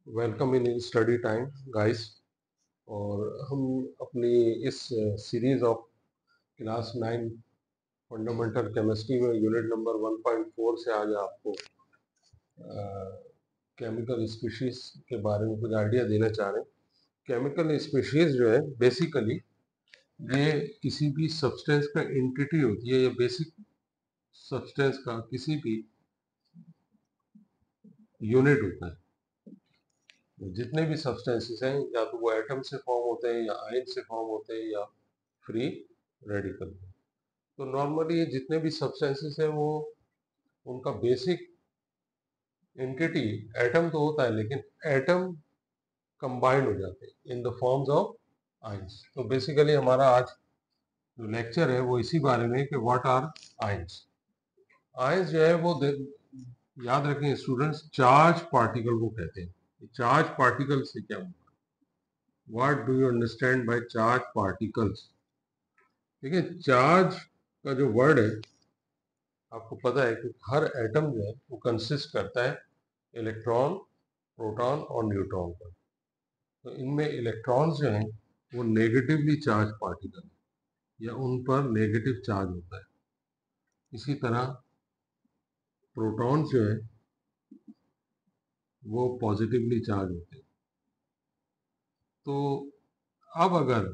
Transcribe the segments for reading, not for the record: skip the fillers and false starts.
Welcome in study time guys. और हम अपनी इस series of class 9 fundamental chemistry में यूनिट नंबर 1.4 से आज आपको केमिकल स्पीशीज के बारे में कुछ आइडिया देना चाह रहे हैं। केमिकल स्पीशीज जो है बेसिकली ये किसी भी सब्सटेंस का एंटिटी होती है या बेसिक सब्सटेंस का किसी भी यूनिट होता है। जितने भी सब्सटेंसेस हैं या तो वो एटम से फॉर्म होते हैं या आयन से फॉर्म होते हैं या फ्री रेडिकल। तो नॉर्मली जितने भी सब्सटेंसेस हैं वो उनका बेसिक एंटिटी एटम तो होता है, लेकिन एटम कंबाइंड हो जाते हैं in the forms of ions. तो बेसिकली हमारा आज जो लेक्चर है वो इसी बारे में कि व्हाट आर आयंस। आयंस जो है वो याद रखें स्टूडेंट्स, चार्ज पार्टिकल को कहते हैं। चार्ज पार्टिकल से क्या होता है? What do you understand by charge particles? देखिए, चार्ज का जो वर्ड है आपको पता है कि हर एटम जो है वो कंसिस्ट करता है इलेक्ट्रॉन, प्रोटॉन और न्यूट्रॉन पर। तो इनमें इलेक्ट्रॉन्स जो हैं वो नेगेटिवली चार्ज पार्टिकल या उन पर नेगेटिव चार्ज होता है। इसी तरह प्रोटॉन्स जो है वो पॉजिटिवली चार्ज होते हैं। तो अब अगर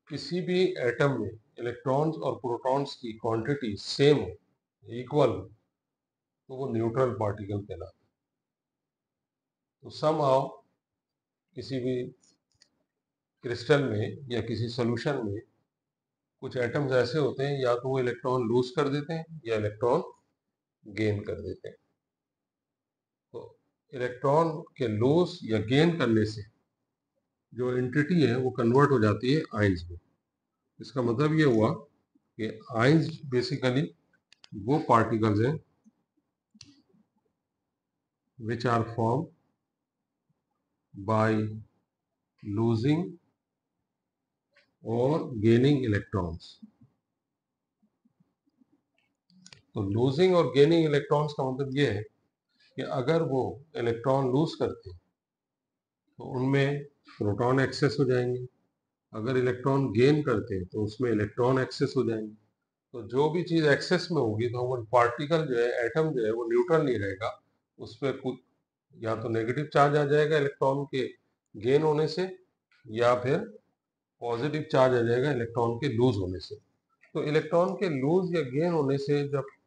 किसी भी एटम में इलेक्ट्रॉन्स और प्रोटॉन्स की क्वांटिटी सेम हो, इक्वल हो, तो वो न्यूट्रल पार्टिकल कहलाता है। तो समहाउ किसी भी क्रिस्टल में या किसी सोल्यूशन में कुछ एटम्स ऐसे होते हैं या तो वो इलेक्ट्रॉन लूज कर देते हैं या इलेक्ट्रॉन गेन कर देते हैं। तो इलेक्ट्रॉन के लूज या गेन करने से जो एंटिटी है वो कन्वर्ट हो जाती है आयंस में। इसका मतलब ये हुआ कि आयंस बेसिकली वो पार्टिकल्स हैं which are form by losing और गेनिंग इलेक्ट्रॉन्स। तो लूजिंग और गेनिंग इलेक्ट्रॉन्स का मतलब ये है कि अगर वो इलेक्ट्रॉन लूज करते हैं तो उनमें प्रोटॉन एक्सेस हो जाएंगे, अगर इलेक्ट्रॉन गेन करते हैं तो उसमें इलेक्ट्रॉन एक्सेस हो जाएंगे। तो जो भी चीज एक्सेस में होगी तो वो पार्टिकल जो है, एटम जो है वो न्यूट्रल नहीं रहेगा। उस पर कुछ या तो नेगेटिव चार्ज आ जाएगा इलेक्ट्रॉन के गेन होने से, या फिर पॉजिटिव चार्ज आ जाएगा इलेक्ट्रॉन के लूज होने से। तो इलेक्ट्रॉन के लूज या गेन होने से जब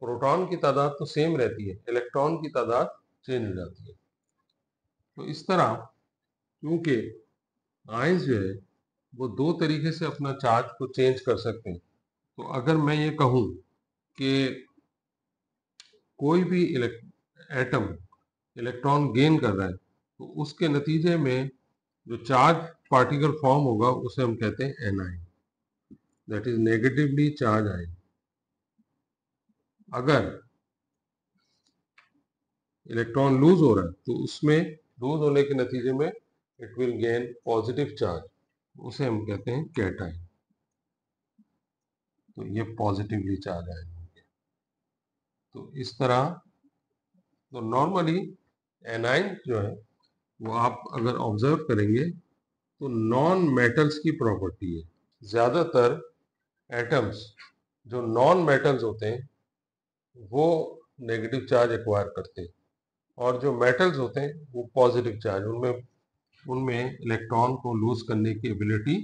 प्रोटॉन की तादाद तो सेम रहती है, इलेक्ट्रॉन की तादाद चेंज हो जाती है। तो इस तरह क्योंकि आयंस जो है वो दो तरीके से अपना चार्ज को चेंज कर सकते हैं। तो अगर मैं ये कहूं कि कोई भी एटम इलेक्ट्रॉन गेन कर रहा है तो उसके नतीजे में जो चार्ज पार्टिकल फॉर्म होगा उसे हम कहते हैं A9, that is negatively charge ion. अगर इलेक्ट्रॉन लूज हो रहा है तो उसमें लूज होने के नतीजे में it will gain positive charge, उसे हम कहते हैं कैटाइन। तो ये पॉजिटिवली चार्ज आयन हो गया। तो इस तरह तो नॉर्मली एनाइन जो है वो आप अगर ऑब्जर्व करेंगे तो नॉन मेटल्स की प्रॉपर्टी है। ज्यादातर एटम्स जो नॉन मेटल्स होते हैं वो नेगेटिव चार्ज एक्वायर करते हैं, और जो मेटल्स होते हैं वो पॉजिटिव चार्ज, उनमें उनमें इलेक्ट्रॉन को लूज करने की ability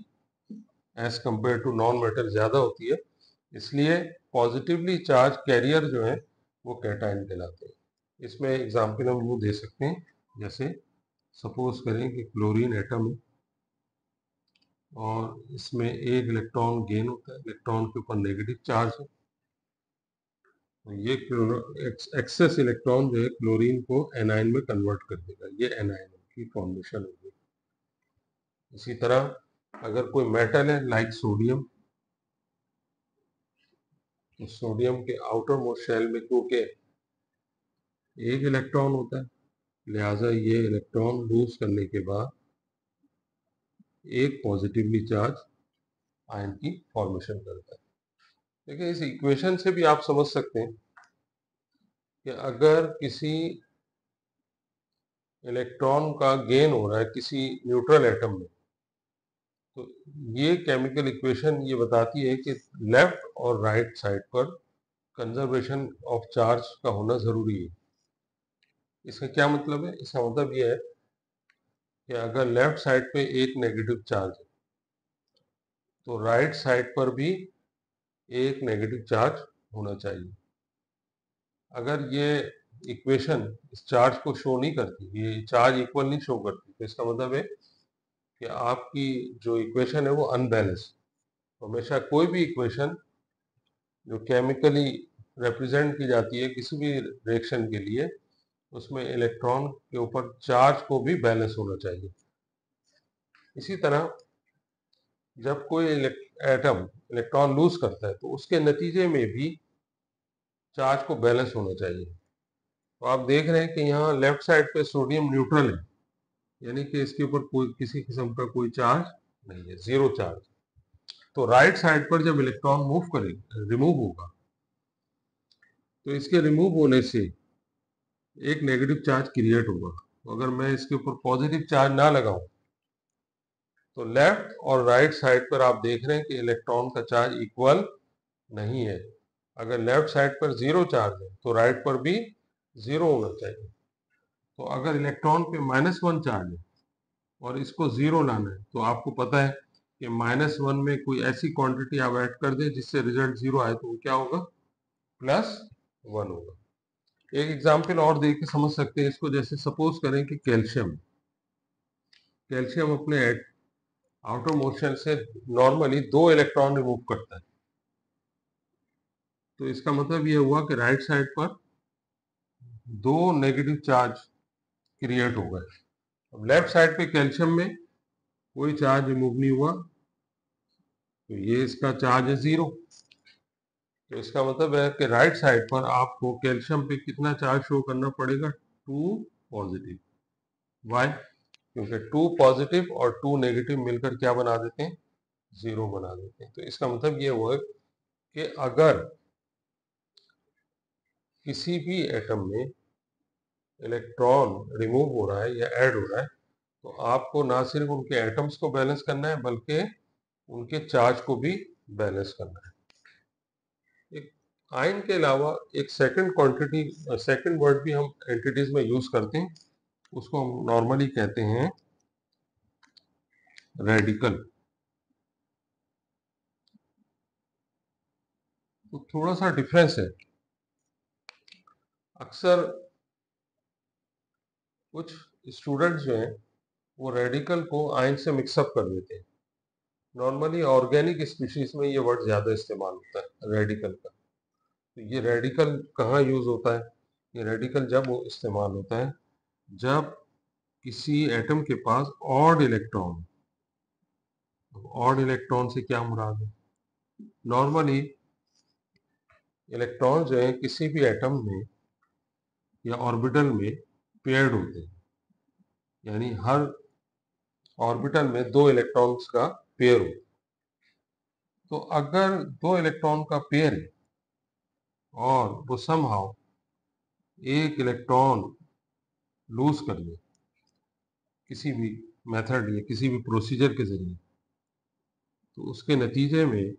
as compare to non metal ज्यादा होती है। इसलिए पॉजिटिवली चार्ज कैरियर जो है वो कैटाइन कहलाते हैं। इसमें एग्जाम्पल हम यूँ दे सकते हैं, जैसे सपोज करें कि क्लोरीन एटम है और इसमें एक इलेक्ट्रॉन गेन होता है, इलेक्ट्रॉन के ऊपर नेगेटिव चार्ज है। तो ये एक्सेस इलेक्ट्रॉन जो है क्लोरीन को एनाइन में कन्वर्ट कर देगा, ये एनाइन की फॉर्मेशन होगी। इसी तरह अगर कोई मेटल है लाइक सोडियम, तो सोडियम के आउटर मोस्ट शेल में क्योंकि एक इलेक्ट्रॉन होता है, लिहाजा ये इलेक्ट्रॉन लूज करने के बाद एक पॉजिटिवली चार्ज आयन की फॉर्मेशन करता है। देखिए, इस इक्वेशन से भी आप समझ सकते हैं कि अगर किसी इलेक्ट्रॉन का गेन हो रहा है किसी न्यूट्रल एटम में, तो ये केमिकल इक्वेशन ये बताती है कि लेफ्ट और राइट साइड पर कंजर्वेशन ऑफ चार्ज का होना जरूरी है। इसका क्या मतलब है? इसका मतलब ये है कि अगर लेफ्ट साइड पे एक नेगेटिव चार्ज है तो राइट साइड पर भी एक नेगेटिव चार्ज होना चाहिए। अगर ये इक्वेशन इस चार्ज को शो नहीं करती, ये चार्ज इक्वल नहीं शो करती, तो इसका मतलब है कि आपकी जो इक्वेशन है वो अनबैलेंस। हमेशा कोई भी इक्वेशन जो केमिकली रिप्रेजेंट की जाती है किसी भी रिएक्शन के लिए, उसमें इलेक्ट्रॉन के ऊपर चार्ज को भी बैलेंस होना चाहिए। इसी तरह जब कोई एटम इलेक्ट्रॉन लूज करता है तो उसके नतीजे में भी चार्ज को बैलेंस होना चाहिए। तो आप देख रहे हैं कि यहाँ लेफ्ट साइड पे सोडियम न्यूट्रल है, यानी कि इसके ऊपर कोई किसी किस्म का कोई चार्ज नहीं है, जीरो चार्ज। तो राइट साइड पर जब इलेक्ट्रॉन मूव करेगा, रिमूव होगा, तो इसके रिमूव होने से एक नेगेटिव चार्ज क्रिएट होगा। तो अगर मैं इसके ऊपर पॉजिटिव चार्ज ना लगाऊं तो लेफ्ट और राइट साइड पर आप देख रहे हैं कि इलेक्ट्रॉन का चार्ज इक्वल नहीं है। अगर लेफ्ट साइड पर जीरो चार्ज है तो राइट पर भी जीरो होना चाहिए। तो अगर इलेक्ट्रॉन पे -1 चार्ज है और इसको जीरो लाना है, तो आपको पता है कि -1 में कोई ऐसी क्वांटिटी आप ऐड कर दें जिससे रिजल्ट जीरो आए, तो वो क्या होगा? +1 होगा। एक एग्जाम्पल और देख के समझ सकते हैं इसको। जैसे सपोज करें कि कैल्शियम कैल्शियम अपने आउटर मोशन से नॉर्मली 2 इलेक्ट्रॉन रिमूव करता है। तो इसका मतलब ये हुआ कि राइट साइड पर 2 नेगेटिव चार्ज क्रिएट हो गए। अब लेफ्ट साइड पे कैल्शियम में कोई चार्ज रिमूव नहीं हुआ, तो ये इसका चार्ज है जीरो। तो इसका मतलब है कि राइट साइड पर आपको कैल्शियम पे कितना चार्ज शो करना पड़ेगा? 2 पॉजिटिव। वाई? क्योंकि 2 पॉजिटिव और 2 नेगेटिव मिलकर क्या बना देते हैं? जीरो बना देते हैं। तो इसका मतलब ये हुआ कि अगर किसी भी एटम में इलेक्ट्रॉन रिमूव हो रहा है या ऐड हो रहा है, तो आपको ना सिर्फ उनके एटम्स को बैलेंस करना है बल्कि उनके चार्ज को भी बैलेंस करना है। एक आयन के अलावा एक सेकंड क्वांटिटी, सेकंड वर्ड भी हम एंटिटीज में यूज करते हैं, उसको हम नॉर्मली कहते हैं रेडिकल। तो थोड़ा सा डिफरेंस है। अक्सर कुछ स्टूडेंट्स जो हैं वो रेडिकल को आयन से मिक्सअप कर देते हैं। नॉर्मली ऑर्गेनिक स्पीशीज में ये वर्ड ज़्यादा इस्तेमाल होता है रेडिकल का। तो ये रेडिकल कहाँ यूज़ होता है? ये रेडिकल जब वो इस्तेमाल होता है जब किसी एटम के पास ऑड इलेक्ट्रॉन। ऑड इलेक्ट्रॉन से क्या मुराद है? नॉर्मली इलेक्ट्रॉन जो है किसी भी एटम में या ऑर्बिटल में पेयर्ड होते हैं, यानी हर ऑर्बिटल में 2 इलेक्ट्रॉन्स का पेयर हो। तो अगर 2 इलेक्ट्रॉन का पेयर है और वो समहाउ एक इलेक्ट्रॉन लूज कर ले किसी भी मेथड या किसी भी प्रोसीजर के जरिए, तो उसके नतीजे में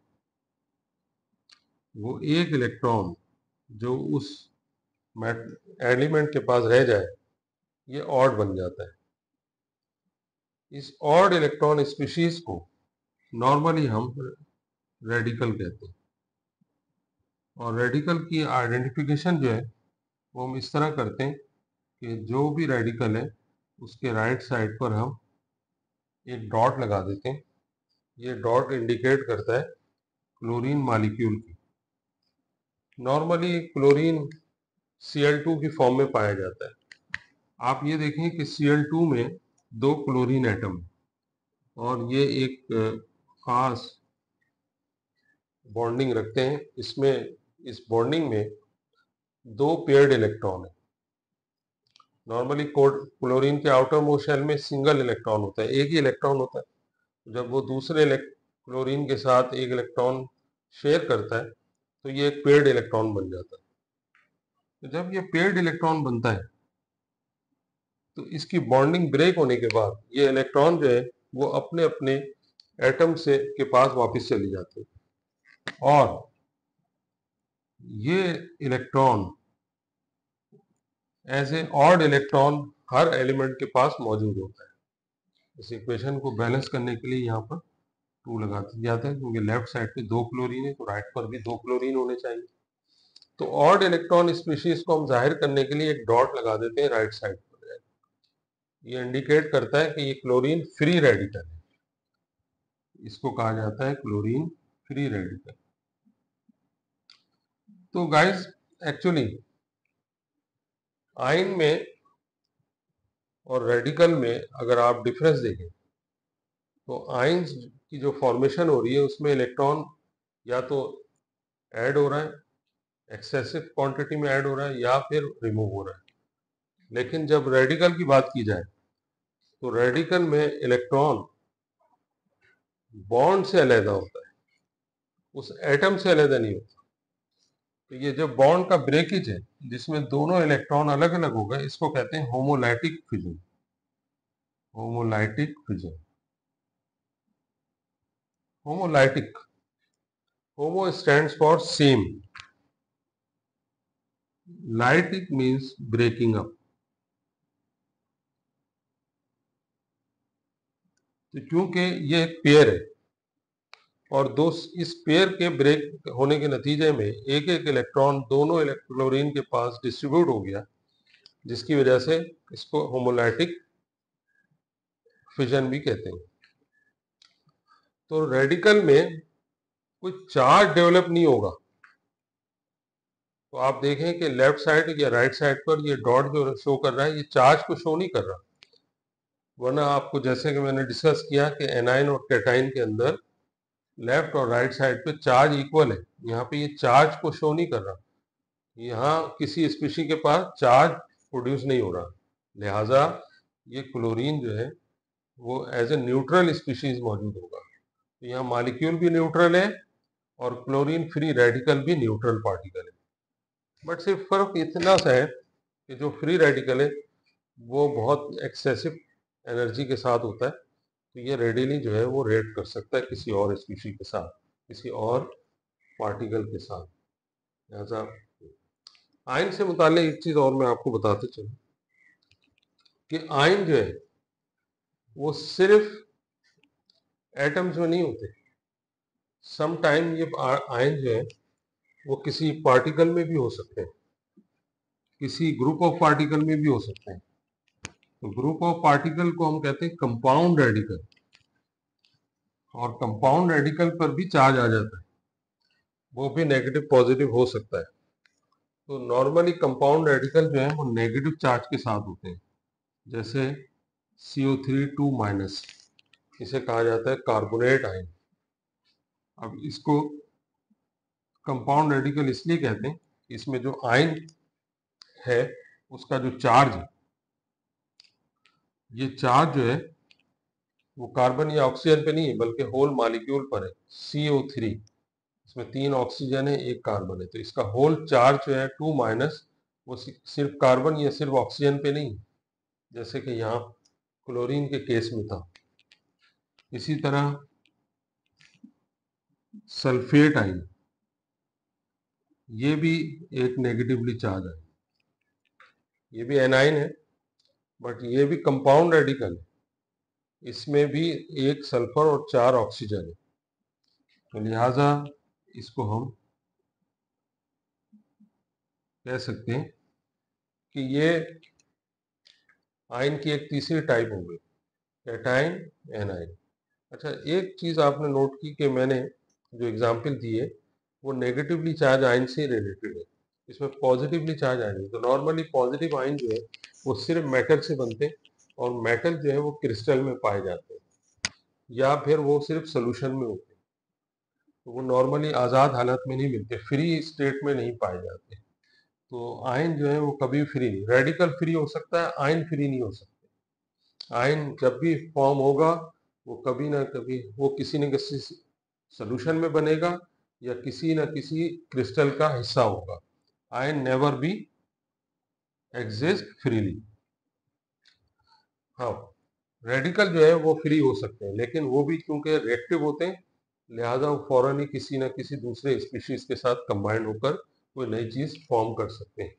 वो एक इलेक्ट्रॉन जो उस एलिमेंट के पास रह जाए, ये ऑड बन जाता है। इस ऑड इलेक्ट्रॉन स्पीशीज को नॉर्मली हम रेडिकल कहते हैं। और रेडिकल की आइडेंटिफिकेशन जो है वो हम इस तरह करते हैं कि जो भी रेडिकल है उसके राइट साइड पर हम एक डॉट लगा देते हैं। ये डॉट इंडिकेट करता है क्लोरीन मॉलिक्यूल की। नॉर्मली क्लोरीन Cl2 की फॉर्म में पाया जाता है। आप ये देखें कि Cl2 में 2 क्लोरीन एटम और ये एक खास बॉन्डिंग रखते हैं। इसमें इस बॉन्डिंग में 2 पेयर्ड इलेक्ट्रॉन है। नॉर्मली क्लोरीन के आउटर मोस्ट शेल में सिंगल इलेक्ट्रॉन होता है, एक ही इलेक्ट्रॉन होता है। जब वो दूसरे क्लोरीन के साथ एक इलेक्ट्रॉन शेयर करता है तो ये एक पेयर्ड इलेक्ट्रॉन बन जाता है। तो जब ये पेयर्ड इलेक्ट्रॉन बनता है तो इसकी बॉन्डिंग ब्रेक होने के बाद ये इलेक्ट्रॉन जो है वो अपने अपने एटम से के पास वापस चली जाते हैं, और ये electron as a odd electron हर एलिमेंट के पास मौजूद होता है। इस इक्वेशन को बैलेंस करने के लिए यहाँ पर 2 लगा दिया जाता है, क्योंकि लेफ्ट साइड पे 2 क्लोरीन है तो राइट पर भी 2 क्लोरीन होने चाहिए। तो ऑड इलेक्ट्रॉन स्पीशीज को हम जाहिर करने के लिए एक डॉट लगा देते हैं राइट साइड पर। ये इंडिकेट करता है कि ये क्लोरीन फ्री रेडिकल है, इसको कहा जाता है क्लोरीन फ्री रेडिकल। तो गाइस एक्चुअली आयन में और रेडिकल में अगर आप डिफरेंस देखें तो आयन्स की जो फॉर्मेशन हो रही है उसमें इलेक्ट्रॉन या तो ऐड हो रहा है, एक्सेसिव क्वांटिटी में ऐड हो रहा है, या फिर रिमूव हो रहा है। लेकिन जब रेडिकल की बात की जाए तो रेडिकल में इलेक्ट्रॉन बॉन्ड से अलग होता है, उस एटम से अलग नहीं होता। तो ये जो बॉन्ड का ब्रेकेज है जिसमें दोनों इलेक्ट्रॉन अलग अलग हो गए, इसको कहते हैं homolytic fission. Homolytic fission, homolytic, homo stands for same, lytic means breaking up. तो क्योंकि ये एक पेयर है और दो, इस पेयर के ब्रेक होने के नतीजे में एक एक इलेक्ट्रॉन दोनों क्लोरीन के पास डिस्ट्रीब्यूट हो गया, जिसकी वजह से इसको होमोलाइटिक फिजन भी कहते हैं। तो रेडिकल में कोई चार्ज डेवलप नहीं होगा। तो आप देखें कि लेफ्ट साइड या राइट साइड पर ये डॉट जो शो कर रहा है ये चार्ज को शो नहीं कर रहा, वरना आपको जैसे कि मैंने डिस्कस किया कि एनाइन और कैटाइन के अंदर लेफ्ट और राइट साइड पे चार्ज इक्वल है, यहाँ पे ये चार्ज को शो नहीं कर रहा। यहाँ किसी स्पीशी के पास चार्ज प्रोड्यूस नहीं हो रहा, लिहाजा ये क्लोरीन जो है वो एज ए न्यूट्रल स्पीशीज मौजूद होगा। तो यहाँ मॉलिक्यूल भी न्यूट्रल है और क्लोरीन फ्री रेडिकल भी न्यूट्रल पार्टिकल है। बट सिर्फ फर्क इतना सा है कि जो फ्री रेडिकल है वो बहुत एक्सेसिव एनर्जी के साथ होता है, तो ये रेडिली जो है वो रिएक्ट कर सकता है किसी और स्पीशी के साथ, किसी और पार्टिकल के साथ। लिहाजा आयन से मुताल्लिक एक चीज और मैं आपको बताते चलूं कि आयन जो है वो सिर्फ एटम्स में नहीं होते। सम टाइम ये आयन जो है वो किसी पार्टिकल में भी हो सकते हैं, किसी ग्रुप ऑफ पार्टिकल में भी हो सकते हैं। तो ग्रुप ऑफ पार्टिकल को हम कहते हैं कंपाउंड रेडिकल, और कंपाउंड रेडिकल पर भी चार्ज आ जाता है, वो भी नेगेटिव पॉजिटिव हो सकता है। तो नॉर्मली कंपाउंड रेडिकल जो है वो नेगेटिव चार्ज के साथ होते हैं, जैसे CO3 2 माइनस, इसे कहा जाता है कार्बोनेट आयन। अब इसको कंपाउंड रेडिकल इसलिए कहते हैं, इसमें जो आयन है उसका जो चार्ज है, ये चार्ज जो है वो कार्बन या ऑक्सीजन पे नहीं है बल्कि होल मॉलिक्यूल पर है। CO3, इसमें 3 ऑक्सीजन है 1 कार्बन है, तो इसका होल चार्ज जो है 2 माइनस, वो सिर्फ कार्बन या सिर्फ ऑक्सीजन पे नहीं, जैसे कि यहाँ क्लोरीन के केस में था। इसी तरह सल्फेट आयन, ये भी एक नेगेटिवली चार्ज है, ये भी एनाइन है बट ये भी कंपाउंड रेडिकल है, इसमें भी 1 सल्फर और 4 ऑक्सीजन है। तो लिहाजा इसको हम कह सकते हैं कि ये आयन की एक तीसरी टाइप हो गई, कैटाइन एनाइन। अच्छा, एक चीज आपने नोट की कि मैंने जो एग्जाम्पल दिए वो नेगेटिवली चार्ज आयन से रिलेटेड है, इसमें पॉजिटिवली चार्ज आयन है। तो नॉर्मली पॉजिटिव आयन जो है वो सिर्फ मेटल से बनते हैं, और मेटल जो है वो क्रिस्टल में पाए जाते हैं, या फिर वो सिर्फ सोल्यूशन में होते हैं। तो वो नॉर्मली आज़ाद हालत में नहीं मिलते, फ्री स्टेट में नहीं पाए जाते। तो आयन जो है वो कभी फ्री नहीं, रेडिकल फ्री हो सकता है, आयन फ्री नहीं हो सकते। आयन जब भी फॉर्म होगा वो कभी ना कभी वो किसी न किसी सोल्यूशन में बनेगा या किसी न किसी क्रिस्टल का हिस्सा होगा। Ion never be exist freely. हाँ, रेडिकल जो है वो फ्री हो सकते हैं, लेकिन वो भी क्योंकि रिएक्टिव होते हैं, लिहाजा वो फौरन ही किसी न किसी दूसरे स्पीशीज के साथ कंबाइन होकर कोई नई चीज फॉर्म कर सकते हैं।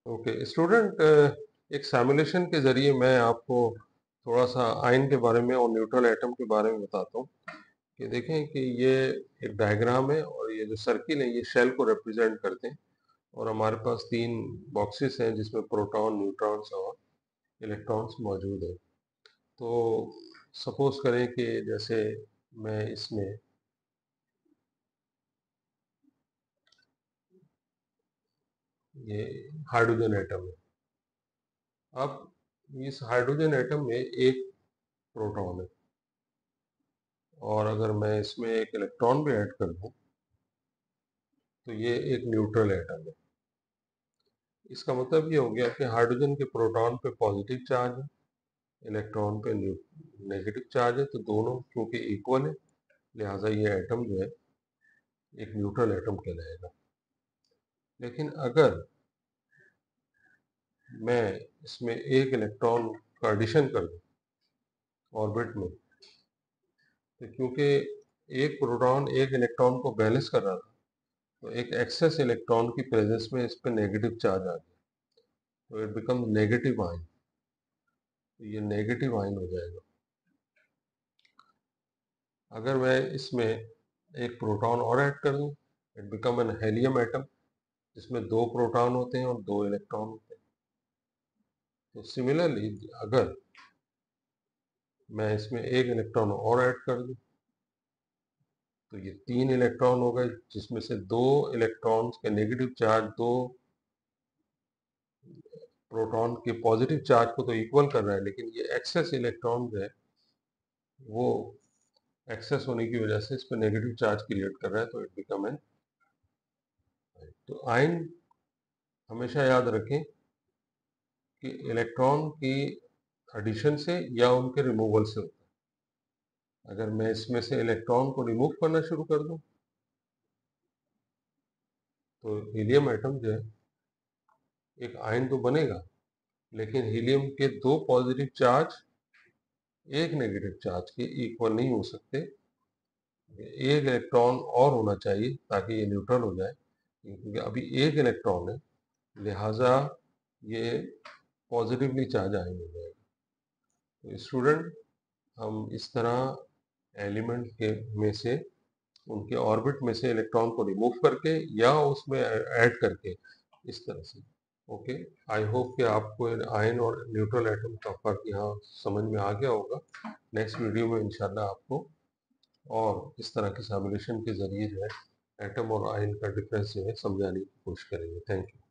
ओके स्टूडेंट, एक सिमुलेशन के जरिए मैं आपको थोड़ा सा आयन के बारे में और न्यूट्रल एटम के बारे में बताता हूँ। कि देखें कि ये एक डायग्राम है और ये जो सर्किल है ये शेल को रिप्रेजेंट करते हैं, और हमारे पास तीन बॉक्सेस हैं जिसमें प्रोटॉन, न्यूट्रॉन्स और इलेक्ट्रॉन्स मौजूद है। तो सपोज करें कि जैसे मैं इसमें ये हाइड्रोजन एटम है। अब इस हाइड्रोजन एटम में एक प्रोटॉन है, और अगर मैं इसमें एक इलेक्ट्रॉन भी ऐड कर दूं तो ये एक न्यूट्रल एटम है। इसका मतलब ये हो गया कि हाइड्रोजन के प्रोटॉन पे पॉजिटिव चार्ज है, इलेक्ट्रॉन पे नेगेटिव चार्ज है, तो दोनों क्योंकि इक्वल है, लिहाजा ये एटम जो है एक न्यूट्रल एटम कहलाएगा। लेकिन अगर मैं इसमें एक इलेक्ट्रॉन का एडिशन कर दूं ऑर्बिट में, तो क्योंकि एक प्रोटॉन एक इलेक्ट्रॉन को बैलेंस कर रहा था, तो एक एक्सेस इलेक्ट्रॉन की प्रेजेंस में इस पर नेगेटिव चार्ज आ गया, तो इट बिकम नेगेटिव आयन। तो ये नेगेटिव आयन हो जाएगा। अगर मैं इसमें एक प्रोटॉन और ऐड कर दूं, it become an helium atom, जिसमें दो प्रोटॉन होते हैं और दो इलेक्ट्रॉन होते हैं। तो सिमिलरली अगर मैं इसमें एक इलेक्ट्रॉन और ऐड कर दूं, तो ये तीन इलेक्ट्रॉन हो गए, जिसमें से दो इलेक्ट्रॉन्स के नेगेटिव चार्ज दो प्रोटॉन के पॉजिटिव चार्ज को तो इक्वल कर रहा है, लेकिन ये एक्सेस इलेक्ट्रॉन जो है वो एक्सेस होने की वजह से इस पर नेगेटिव चार्ज क्रिएट कर रहा है, तो इट बिकम एन। तो आयन हमेशा याद रखें कि इलेक्ट्रॉन की एडिशन से या उनके रिमूवल से होता है। अगर मैं इसमें से इलेक्ट्रॉन को रिमूव करना शुरू कर दूं, तो हीलियम एटम जो है एक आयन तो बनेगा, लेकिन हीलियम के दो पॉजिटिव चार्ज एक नेगेटिव चार्ज के इक्वल नहीं हो सकते। एक इलेक्ट्रॉन और होना चाहिए ताकि ये न्यूट्रल हो जाए, क्योंकि अभी एक इलेक्ट्रॉन है, लिहाजा ये पॉजिटिवली चार्ज आयन हो जाएगा। तो स्टूडेंट, हम इस तरह एलिमेंट के में से उनके ऑर्बिट में से इलेक्ट्रॉन को रिमूव करके या उसमें ऐड करके इस तरह से। ओके, आई होप कि आपको आयन और न्यूट्रल एटम का फर्क यहाँ समझ में आ गया होगा। नेक्स्ट वीडियो में इंशाल्लाह आपको और इस तरह के सिमुलेशन के जरिए जो है एटम और आयन का डिफरेंस जो है समझाने की कोशिश करेंगे। Thank you.